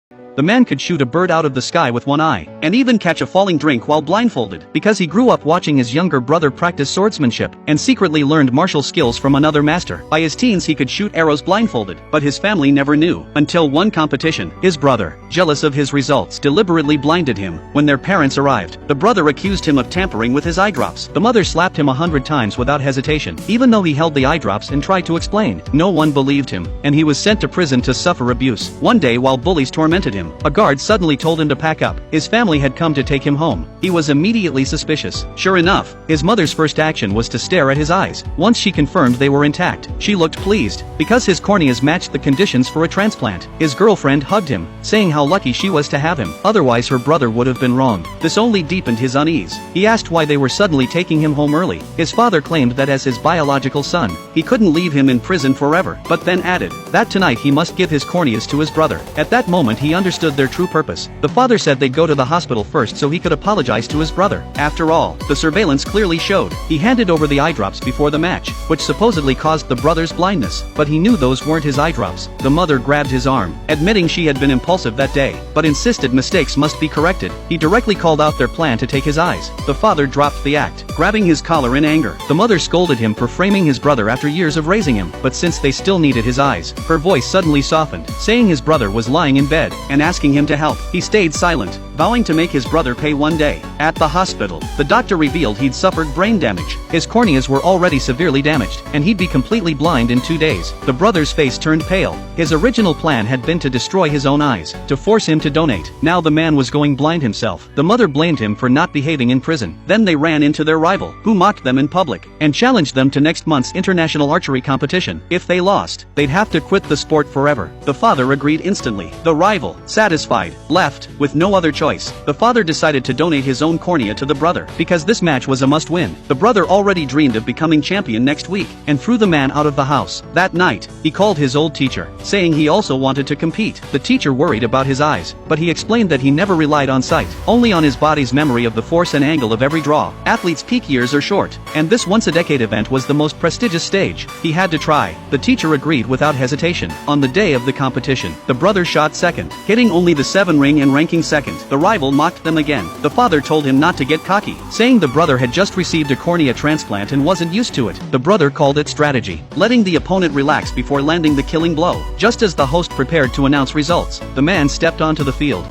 The man could shoot a bird out of the sky with one eye, and even catch a falling drink while blindfolded, because he grew up watching his younger brother practice swordsmanship, and secretly learned martial skills from another master. By his teens he could shoot arrows blindfolded, but his family never knew, until one competition. His brother, jealous of his results, deliberately blinded him. When their parents arrived, the brother accused him of tampering with his eye drops. The mother slapped him 100 times without hesitation, even though he held the eye drops and tried to explain. No one believed him, and he was sent to prison to suffer abuse. One day while bullies tormented him, a guard suddenly told him to pack up. His family had come to take him home. He was immediately suspicious. Sure enough, his mother's first action was to stare at his eyes. Once she confirmed they were intact, she looked pleased, because his corneas matched the conditions for a transplant. His girlfriend hugged him, saying how lucky she was to have him, otherwise her brother would have been wronged. This only deepened his unease. He asked why they were suddenly taking him home early. His father claimed that as his biological son, he couldn't leave him in prison forever, but then added that tonight he must give his corneas to his brother. At that moment he understood their true purpose. The father said they'd go to the hospital first so he could apologize to his brother. After all, the surveillance clearly showed he handed over the eye drops before the match, which supposedly caused the brother's blindness, but he knew those weren't his eye drops. The mother grabbed his arm, admitting she had been impulsive that day, but insisted mistakes must be corrected. He directly called out their plan to take his eyes. The father dropped the act, grabbing his collar in anger. The mother scolded him for framing his brother after years of raising him, but since they still needed his eyes, her voice suddenly softened, saying his brother was lying in bed, and asking him to help. He stayed silent, vowing to make his brother pay one day. At the hospital, the doctor revealed he'd suffered brain damage. His corneas were already severely damaged, and he'd be completely blind in 2 days. The brother's face turned pale. His original plan had been to destroy his own eyes, to force him to donate. Now the man was going blind himself. The mother blamed him for not behaving in prison. Then they ran into their rival, who mocked them in public, and challenged them to next month's international archery competition. If they lost, they'd have to quit the sport forever. The father agreed instantly. The rival, satisfied, left, with no other choice. The father decided to donate his own cornea to the brother, because this match was a must-win. The brother already dreamed of becoming champion next week, and threw the man out of the house. That night, he called his old teacher, saying he also wanted to compete. The teacher worried about his eyes, but he explained that he never relied on sight, only on his body's memory of the force and angle of every draw. Athletes' peak years are short, and this once-a-decade event was the most prestigious stage. He had to try. The teacher agreed without hesitation. On the day of the competition, the brother shot second, hitting only the 7 ring and ranking second. The rival mocked them again. The father told him not to get cocky, saying the brother had just received a cornea transplant and wasn't used to it. The brother called it strategy, letting the opponent relax before landing the killing blow. Just as the host prepared to announce results, the man stepped onto the field.